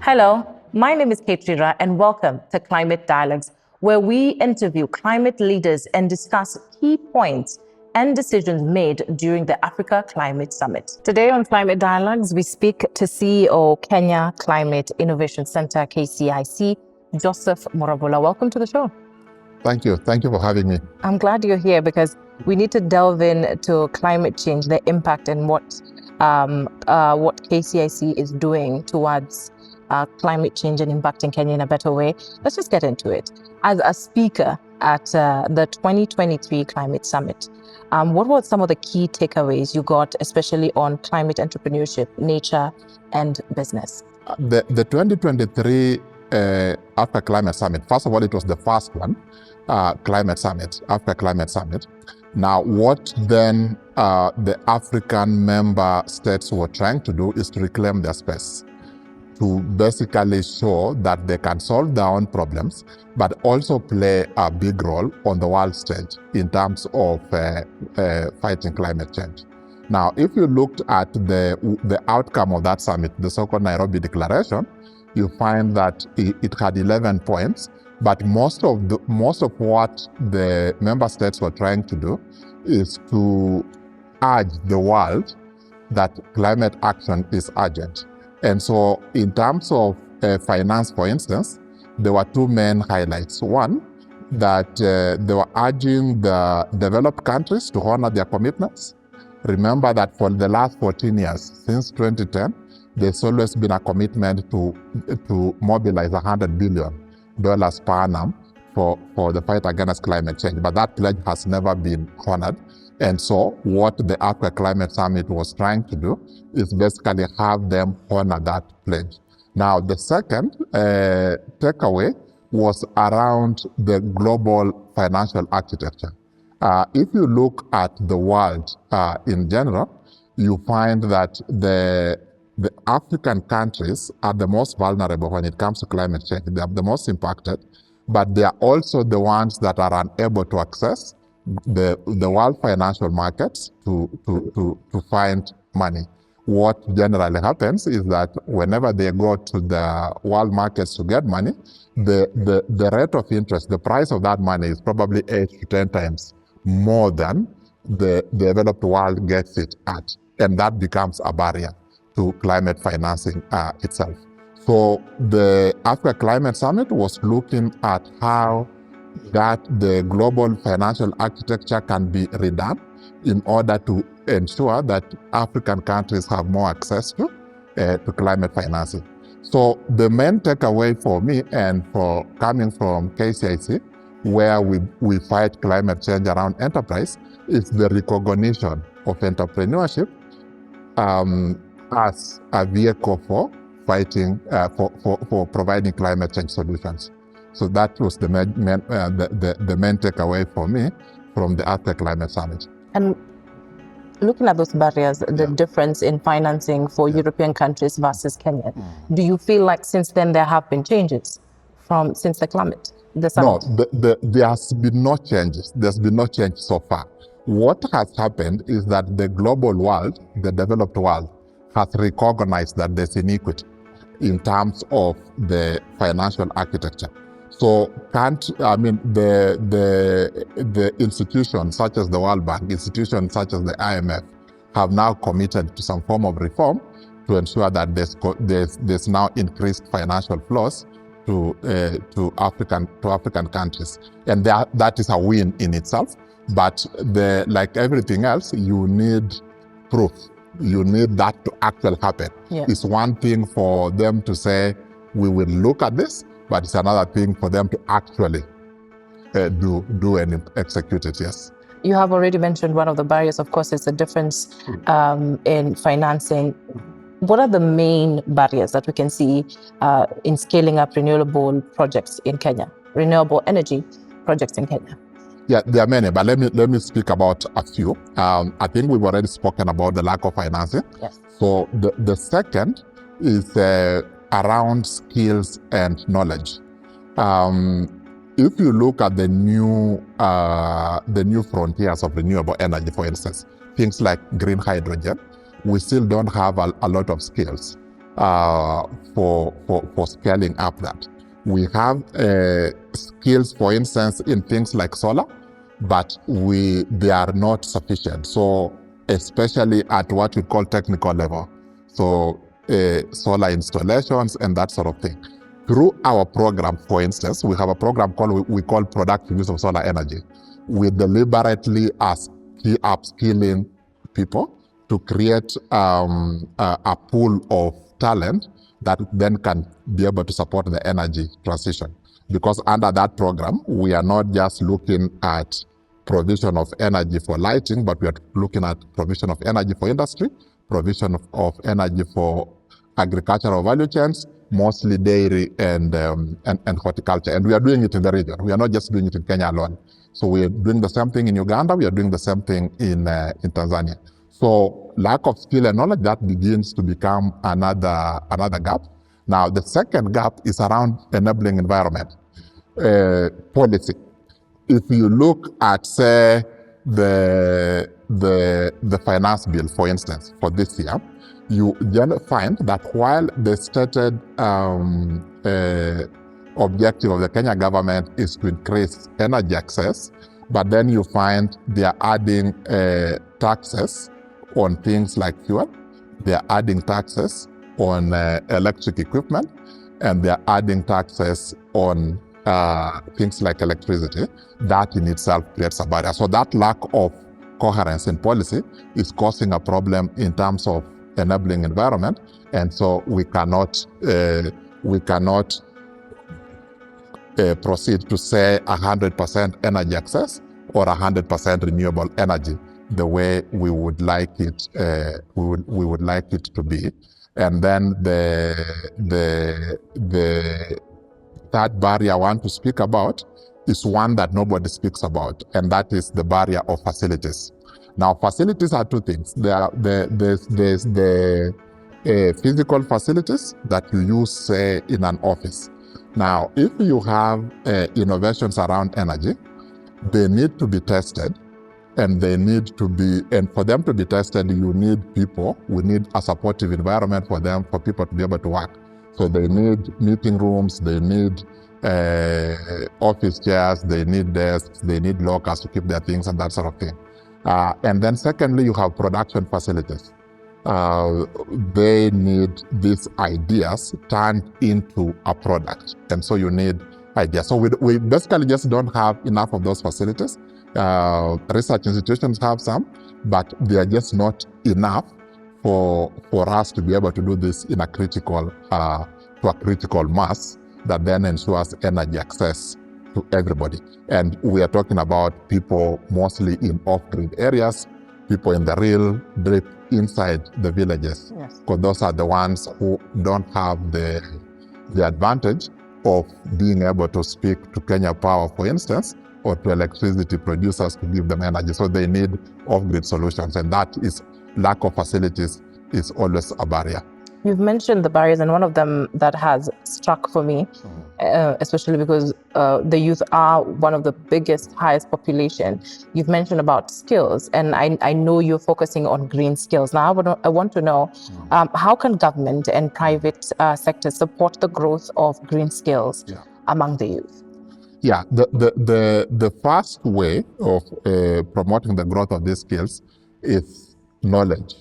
Hello, my name is Katrina and welcome to Climate Dialogues, where we interview climate leaders and discuss key points and decisions made during the Africa Climate Summit. Today on Climate Dialogues, we speak to CEO Kenya Climate Innovation Center, KCIC, Joseph Murabula. Welcome to the show. Thank you. Thank you for having me. I'm glad you're here because we need to delve into climate change, the impact, and what KCIC is doing towards climate change and impacting Kenya in a better way. Let's just get into it. As a speaker at the 2023 Climate Summit, what were some of the key takeaways you got, especially on climate entrepreneurship, nature, and business? The 2023 Africa Climate Summit, first of all, it was the first one, Climate Summit, Africa Climate Summit. Now, what then the African member states were trying to do is to reclaim their space, to basically show that they can solve their own problems, but also play a big role on the world stage in terms of fighting climate change. Now, if you looked at the outcome of that summit, the so-called Nairobi Declaration, you find that it had 11 points, but most of what the member states were trying to do is to urge the world that climate action is urgent. And so in terms of finance, for instance, there were two main highlights. One, that they were urging the developed countries to honor their commitments. Remember that for the last 14 years, since 2010, there's always been a commitment to mobilize $100 billion per annum for the fight against climate change. But that pledge has never been honored. And so what the Africa Climate Summit was trying to do is basically have them honor that pledge. Now, the second takeaway was around the global financial architecture. If you look at the world in general, you find that the African countries are the most vulnerable when it comes to climate change. They are the most impacted, but they are also the ones that are unable to access the world financial markets to find money. What generally happens is that whenever they go to the world markets to get money, the rate of interest, the price of that money is probably 8 to 10 times more than the developed world gets it at. And that becomes a barrier to climate financing itself. So the Africa Climate Summit was looking at how that the global financial architecture can be redone in order to ensure that African countries have more access to climate financing. So the main takeaway for me and for coming from KCIC, where we fight climate change around enterprise, is the recognition of entrepreneurship as a vehicle for fighting, for providing climate change solutions. So that was the main takeaway for me from the Africa Climate Summit. And looking at those barriers, the difference in financing for European countries versus Kenya, do you feel like since then there have been changes since the summit? No, there has been no changes. There's been no change so far. What has happened is that the global world, the developed world, has recognized that there's inequity in terms of the financial architecture. So the institutions such as the World Bank, institutions such as the IMF have now committed to some form of reform to ensure that there's now increased financial flows to African countries. And that is a win in itself. But like everything else, you need proof. You need that to actually happen. Yeah. It's one thing for them to say, we will look at this, but it's another thing for them to actually do and execute it, yes. You have already mentioned one of the barriers, of course, is the difference in financing. What are the main barriers that we can see in scaling up renewable projects in Kenya, renewable energy projects in Kenya? Yeah, there are many, but let me speak about a few. I think we've already spoken about the lack of financing. Yes. So the second is around skills and knowledge. If you look at the new frontiers of renewable energy, for instance, things like green hydrogen, we still don't have a lot of skills for scaling up that. We have skills, for instance, in things like solar, but they are not sufficient. So especially at what we call technical level. So solar installations and that sort of thing. Through our program, for instance, we have a program we call productive use of solar energy. We deliberately upskilling people to create a pool of talent that then can be able to support the energy transition. Because under that program, we are not just looking at provision of energy for lighting, but we are looking at provision of energy for industry, provision of energy for agricultural value chains, mostly dairy and horticulture. And we are doing it in the region. We are not just doing it in Kenya alone. So we are doing the same thing in Uganda. We are doing the same thing in Tanzania. So lack of skill and knowledge, that begins to become another gap. Now, the second gap is around enabling environment policy. If you look at, say, the finance bill, for instance, for this year, you then find that while the stated objective of the Kenya government is to increase energy access, but then you find they are adding taxes on things like fuel, they are adding taxes on electric equipment, and they are adding taxes on things like electricity. That in itself creates a barrier. So that lack of coherence in policy is causing a problem in terms of enabling environment, and so we cannot proceed to say 100% energy access or 100% renewable energy the way we would like it. We would like it to be. And then the third barrier I want to speak about is one that nobody speaks about, and that is the barrier of facilities. Now, facilities are two things. There's the physical facilities that you use, say, in an office. Now, if you have innovations around energy, they need to be tested, and for them to be tested, you need people. We need a supportive environment for people to be able to work. So they need meeting rooms, they need office chairs, they need desks, they need lockers to keep their things and that sort of thing. And then secondly, you have production facilities. They need these ideas turned into a product. And so you need ideas. So we basically just don't have enough of those facilities. Research institutions have some, but they are just not enough for us to be able to do this in a critical mass that then ensures energy access to everybody. And we are talking about people mostly in off-grid areas, people in the real deep inside the villages. Yes. Because those are the ones who don't have the advantage of being able to speak to Kenya Power, for instance, or to electricity producers to give them energy. So they need off-grid solutions, and that is lack of facilities is always a barrier. You've mentioned the barriers, and one of them that has struck for me, especially because the youth are one of the biggest, highest population. You've mentioned about skills, and I know you're focusing on green skills. Now, I want to know, how can government and private sectors support the growth of green skills among the youth? Yeah, the first way of promoting the growth of these skills is knowledge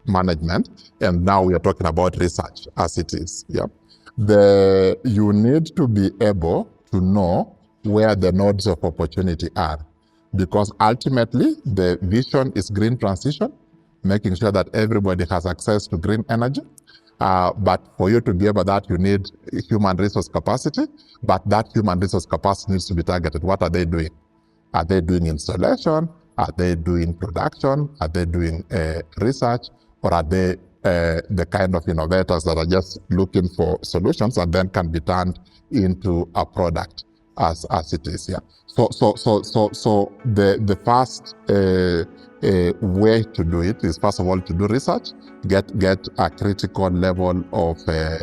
management, and now we are talking about research as it is. You need to be able to know where the nodes of opportunity are, because ultimately the vision is green transition, making sure that everybody has access to green energy. But for you to be able to that, you need human resource capacity, but that human resource capacity needs to be targeted. What are they doing? Are they doing installation? Are they doing production? Are they doing research? Or are they the kind of innovators that are just looking for solutions that then can be turned into a product as it is? So the first way to do it is, first of all, to do research, get a critical level of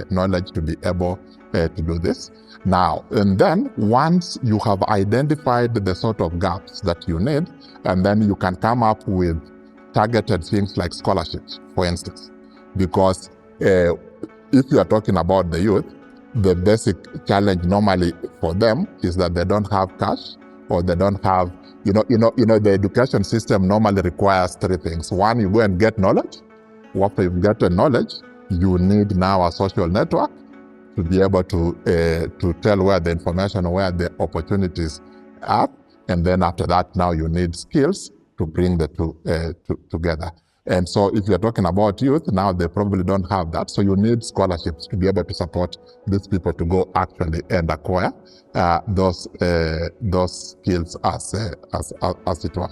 knowledge to be able to do this. Now, and then once you have identified the sort of gaps that you need, and then you can come up with targeted things like scholarships, for instance, because if you are talking about the youth, the basic challenge normally for them is that they don't have cash, or they don't have, the education system normally requires three things. One, you go and get knowledge. After you get the knowledge, you need now a social network to be able to tell where the information, where the opportunities are. And then after that, now you need skills to bring the two together. And so if you're talking about youth, now they probably don't have that. So you need scholarships to be able to support these people to go actually and acquire those skills as it were.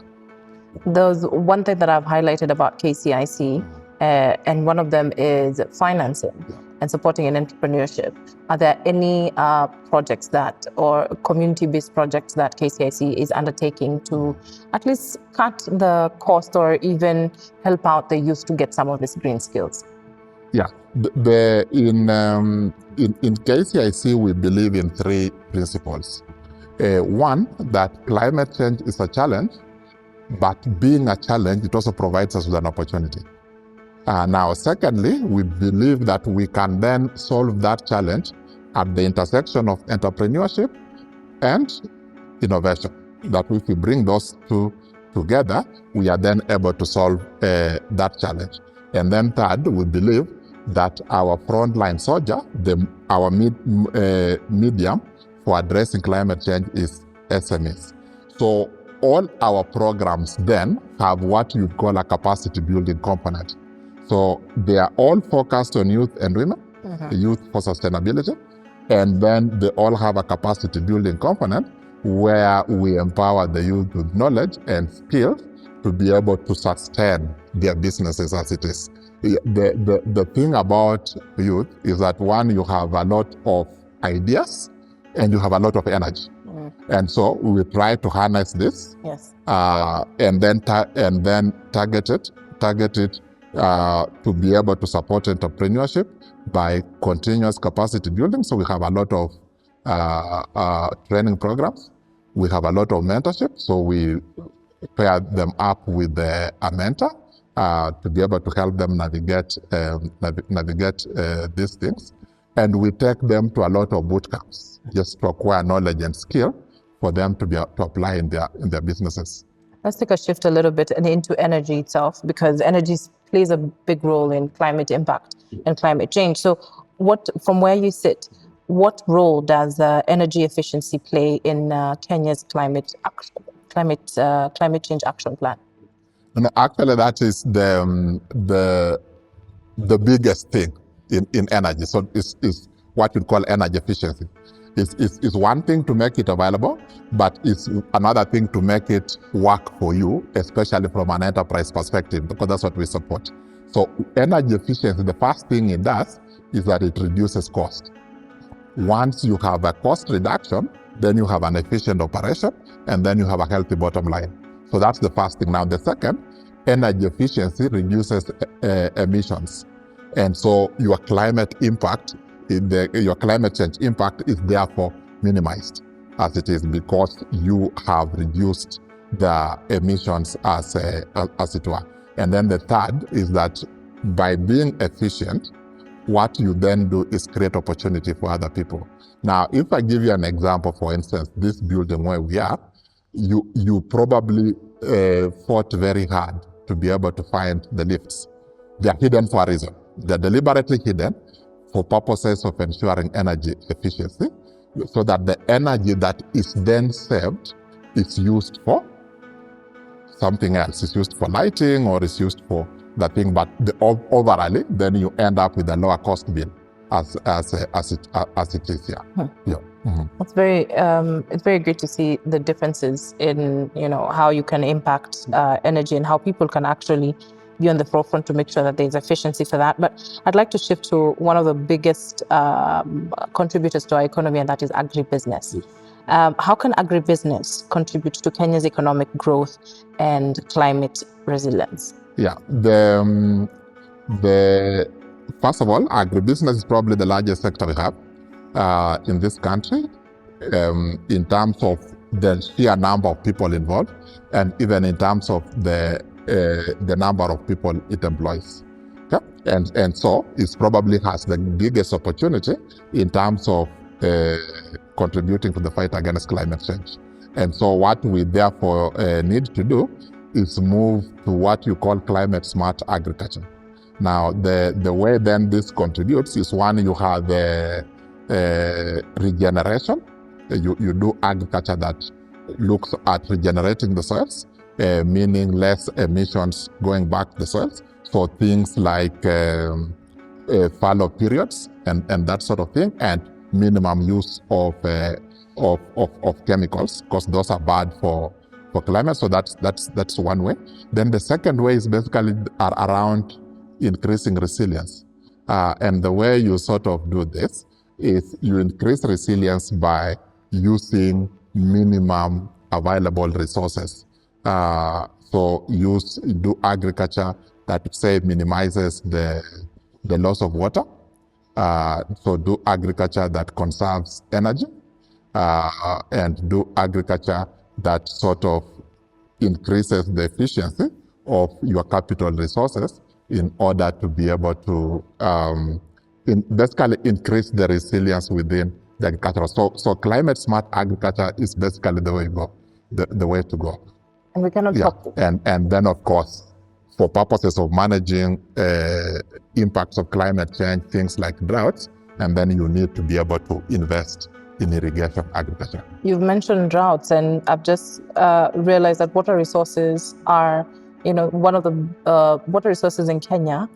There's one thing that I've highlighted about KCIC, and one of them is financing and supporting in entrepreneurship. Are there any projects that, or community-based projects that KCIC is undertaking to at least cut the cost or even help out the youth to get some of these green skills? Yeah, in KCIC, we believe in three principles. One, that climate change is a challenge, but being a challenge, it also provides us with an opportunity. Now, secondly, we believe that we can then solve that challenge at the intersection of entrepreneurship and innovation. That if we bring those two together, we are then able to solve that challenge. And then third, we believe that our frontline soldier, our medium for addressing climate change is SMEs. So all our programs then have what you call a capacity building component. So they are all focused on youth and women, youth for sustainability, and then they all have a capacity building component where we empower the youth with knowledge and skills to be able to sustain their businesses as it is. The thing about youth is that, one, you have a lot of ideas and you have a lot of energy. And so we try to harness this, and then target it to be able to support entrepreneurship by continuous capacity building. So we have a lot of training programs. We have a lot of mentorship. So we pair them up with a mentor to be able to help them navigate these things. And we take them to a lot of boot camps just to acquire knowledge and skill for them to apply in their businesses. Let's take a shift a little bit into energy itself, because energy plays a big role in climate impact and climate change. So from where you sit, what role does energy efficiency play in Kenya's climate change action plan? And actually, that is the biggest thing in energy. So it's what we call energy efficiency. It's one thing to make it available, but it's another thing to make it work for you, especially from an enterprise perspective, because that's what we support. So energy efficiency, the first thing it does is that it reduces cost. Once you have a cost reduction, then you have an efficient operation, and then you have a healthy bottom line. So that's the first thing. Now, the second, energy efficiency reduces emissions. And so your climate impact, your climate change impact is therefore minimized as it is, because you have reduced the emissions as it were. And then the third is that by being efficient, what you then do is create opportunity for other people. Now, if I give you an example, for instance, this building where we are, you probably fought very hard to be able to find the lifts. They are hidden for a reason. They're deliberately hidden for purposes of ensuring energy efficiency, so that the energy that is then saved is used for something else. It's used for lighting, or it's used for the thing, but overall, then you end up with a lower cost bill as it is here. Yeah. It's very great to see the differences in how you can impact energy and how people can actually be on the forefront to make sure that there's efficiency for that. But I'd like to shift to one of the biggest contributors to our economy, and that is agribusiness. Yes. How can agribusiness contribute to Kenya's economic growth and climate resilience? Yeah, first of all, agribusiness is probably the largest sector we have in this country in terms of the sheer number of people involved, and even in terms of the number of people it employs. Okay? And so it probably has the biggest opportunity in terms of contributing to the fight against climate change. And so what we therefore need to do is move to what you call climate smart agriculture. Now, the way then this contributes is, one, you have regeneration. You do agriculture that looks at regenerating the soils, meaning less emissions going back to the soils for things like fallow periods and that sort of thing, and minimum use of chemicals, because those are bad for climate. So that's one way. Then the second way is basically around increasing resilience. And the way you sort of do this is you increase resilience by using minimum available resources. So do agriculture that, say, minimizes the loss of water. So do agriculture that conserves energy, and do agriculture that sort of increases the efficiency of your capital resources in order to be able to basically increase the resilience within the agriculture. So climate smart agriculture is basically the way to go. The way to go. And we cannot talk. And then, of course, for purposes of managing impacts of climate change, things like droughts, and then you need to be able to invest in irrigation agriculture. You've mentioned droughts, and I've just realized that water resources are, one of the water resources in Kenya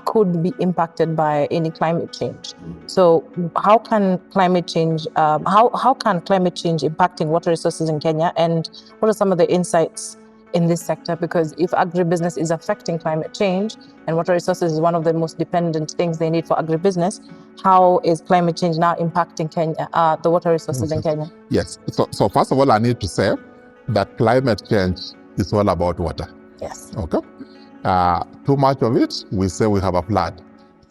could be impacted by any climate change. So how can climate change impacting water resources in Kenya, and what are some of the insights in this sector? Because if agribusiness is affecting climate change, and water resources is one of the most dependent things they need for agribusiness, how is climate change now impacting Kenya, the water resources in Kenya? Yes. So first of all, I need to say that climate change is all about water. Yes. Okay. Too much of it, we say we have a flood.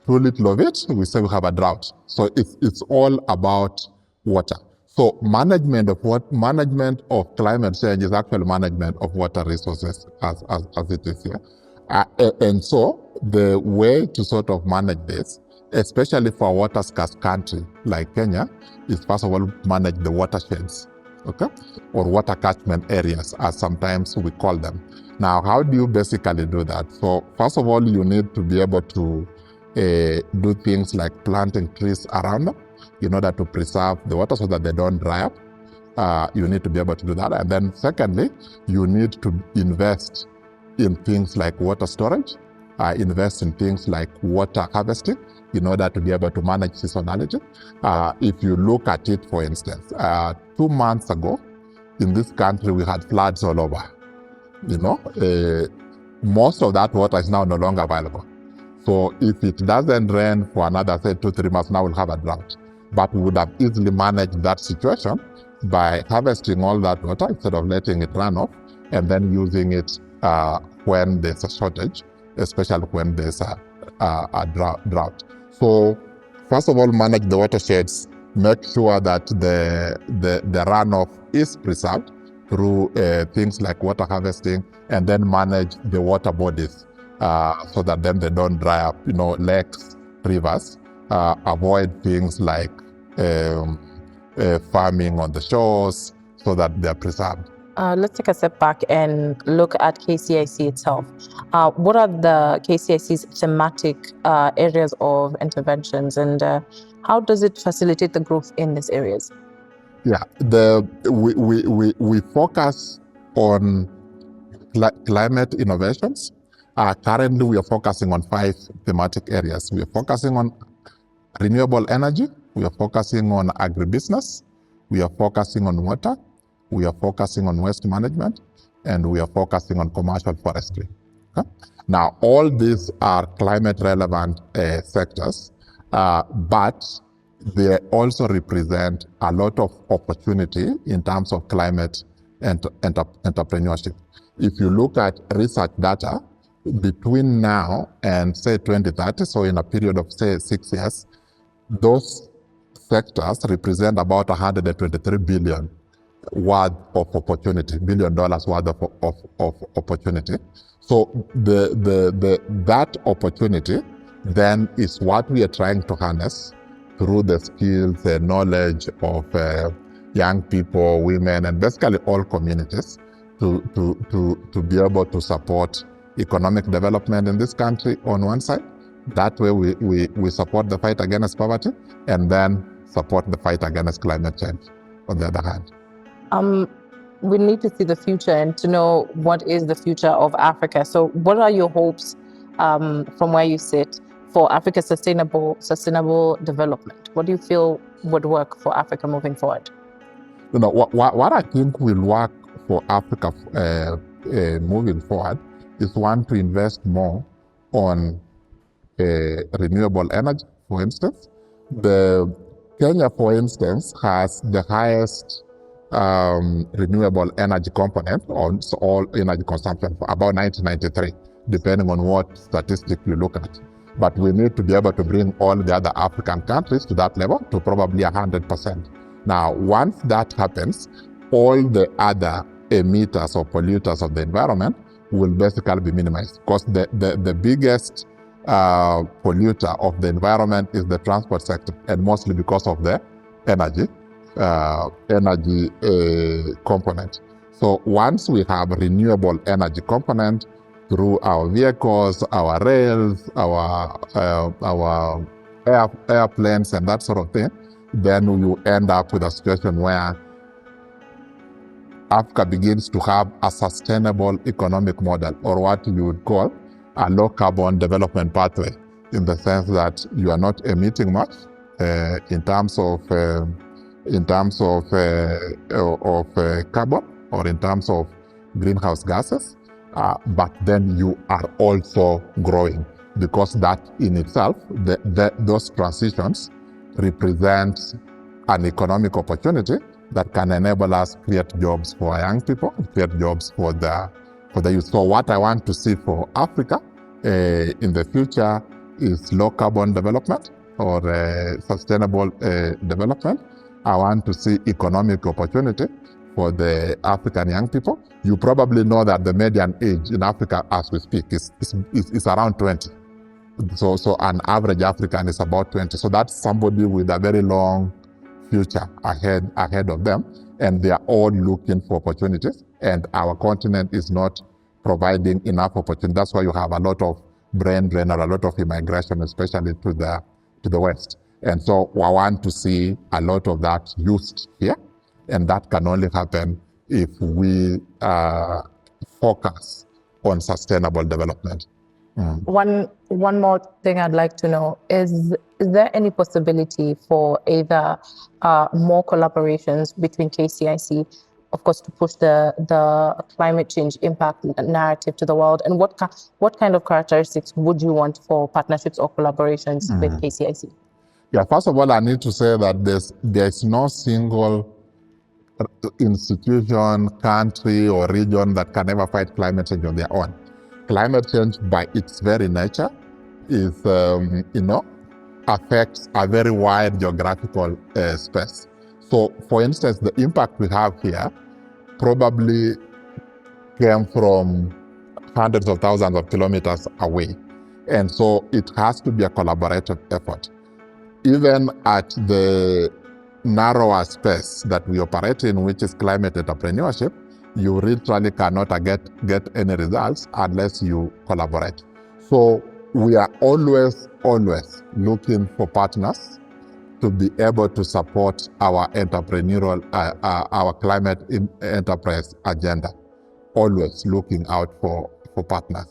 Too little of it, we say we have a drought. So it's all about water. So management of climate change is actually management of water resources as it is here. And so the way to sort of manage this, especially for a water scarce country like Kenya, is first of all manage the watersheds, okay, or water catchment areas, as sometimes we call them. Now, how do you basically do that? So first of all, you need to be able to do things like planting trees around them in order to preserve the water so that they don't dry up. You need to be able to do that. And then secondly, you need to invest in things like water storage, invest in things like water harvesting in order to be able to manage seasonality. If you look at it, for instance, 2 months ago, in this country, we had floods all over. Most of that water is now no longer available. So if it doesn't rain for another, say, 2-3 months, now we'll have a drought. But we would have easily managed that situation by harvesting all that water instead of letting it run off, and then using it when there's a shortage, especially when there's a drought. So first of all, manage the watersheds, make sure that the runoff is preserved through things like water harvesting, and then manage the water bodies so that then they don't dry up, lakes, rivers. Avoid things like farming on the shores so that they're preserved. Let's take a step back and look at KCIC itself. What are the KCIC's thematic areas of interventions, and how does it facilitate the growth in these areas? Yeah, we focus on climate innovations. Currently, we are focusing on 5 thematic areas. We are focusing on renewable energy, we are focusing on agribusiness, we are focusing on water, we are focusing on waste management, and we are focusing on commercial forestry. Okay? Now, all these are climate relevant sectors, but they also represent a lot of opportunity in terms of climate entrepreneurship. If you look at research data, between now and say 2030, so in a period of say 6 years, those sectors represent about $123 billion worth of opportunity, $1 billion worth of opportunity. So that opportunity then is what we are trying to harness through the skills and knowledge of young people, women, and basically all communities to be able to support economic development in this country on one side. That way we support the fight against poverty and then support the fight against climate change on the other hand. We need to see the future and to know what is the future of Africa. So what are your hopes from where you sit for Africa's sustainable development? What do you feel would work for Africa moving forward? You know, what I think will work for Africa moving forward is one, to invest more on renewable energy, for instance. Kenya, for instance, has the highest renewable energy component on all energy consumption for about 1993, depending on what statistic you look at. But we need to be able to bring all the other African countries to that level, to probably 100%. Now, once that happens, all the other emitters or polluters of the environment will basically be minimized, because the biggest polluter of the environment is the transport sector, and mostly because of the energy component. So once we have renewable energy component through our vehicles, our rails, our airplanes, and that sort of thing, then we will end up with a situation where Africa begins to have a sustainable economic model, or what you would call a low carbon development pathway, in the sense that you are not emitting much in terms of carbon, or in terms of greenhouse gases, but then you are also growing, because that in itself, those transitions represent an economic opportunity that can enable us to create jobs for young people, create jobs for the youth. So what I want to see for Africa in the future is low carbon development, or sustainable development. I want to see economic opportunity for the African young people. You probably know that the median age in Africa as we speak is around 20. So an average African is about 20. So that's somebody with a very long future ahead of them, and they are all looking for opportunities, and our continent is not providing enough opportunity. That's why you have a lot of brain drain or a lot of immigration, especially to the West. And so I want to see a lot of that used here, and that can only happen if we focus on sustainable development. One more thing I'd like to know is there any possibility for either more collaborations between KCIC, of course, to push the climate change impact narrative to the world, and what kind of characteristics would you want for partnerships or collaborations with KCIC? Yeah, first of all, I need to say that there's no single institution, country, or region that can ever fight climate change on their own. Climate change, by its very nature, is affects a very wide geographical space. So, for instance, the impact we have here probably came from hundreds of thousands of kilometers away, and so it has to be a collaborative effort. Even at the narrower space that we operate in, which is climate entrepreneurship, you literally cannot get any results unless you collaborate. So we are always looking for partners to be able to support our entrepreneurial, our climate enterprise agenda. Always looking out for partners.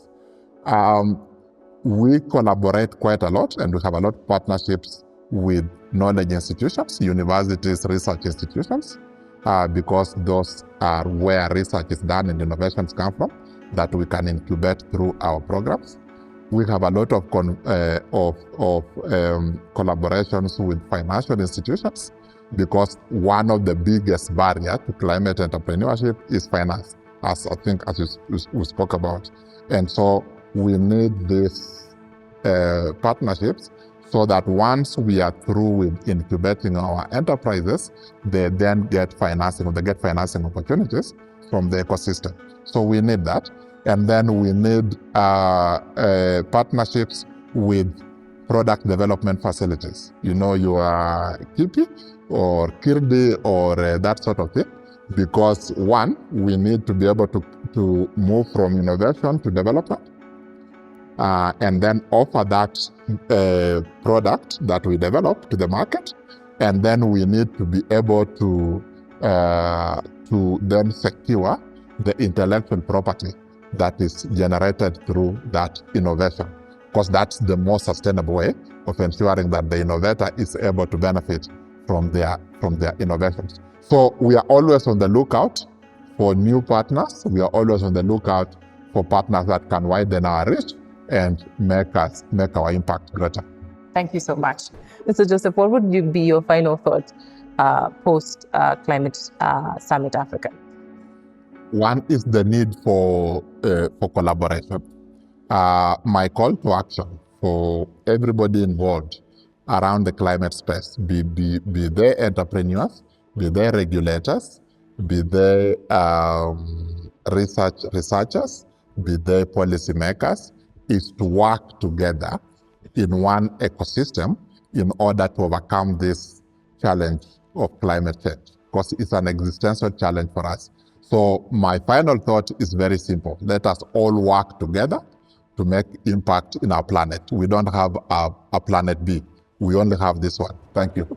We collaborate quite a lot, and we have a lot of partnerships with knowledge institutions, universities, research institutions, because those are where research is done and innovations come from, that we can incubate through our programs. We have a lot of collaborations with financial institutions, because one of the biggest barriers to climate entrepreneurship is finance, as we spoke about. And so we need these partnerships, so that once we are through with incubating our enterprises, they then get financing, or they get financing opportunities from the ecosystem. So we need that. And then we need partnerships with product development facilities. You know, your Kipi or Kirdi or that sort of thing. Because one, we need to be able to move from innovation to development, and then offer that product that we develop to the market. And then we need to be able to then secure the intellectual property that is generated through that innovation, because that's the most sustainable way of ensuring that the innovator is able to benefit from their innovations. So we are always on the lookout for new partners. We are always on the lookout for partners that can widen our reach and make our impact greater. Thank you so much. Mr. Joseph, what would be your final thought post Climate Summit Africa? One is the need for collaboration. My call to action for everybody involved around the climate space, be they entrepreneurs, be they regulators, be they researchers, be they policymakers, is to work together in one ecosystem in order to overcome this challenge of climate change, because it's an existential challenge for us. So my final thought is very simple. Let us all work together to make impact in our planet. We don't have a planet B. We only have this one. Thank you.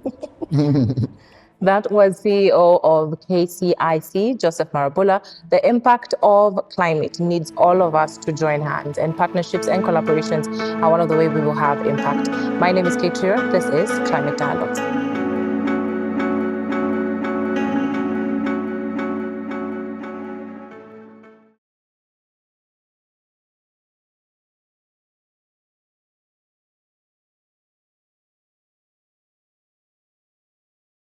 That was CEO of KCIC, Joseph Murabula. The impact of climate needs all of us to join hands, and partnerships and collaborations are one of the ways we will have impact. My name is Kate Shearer. This is Climate Dialogues.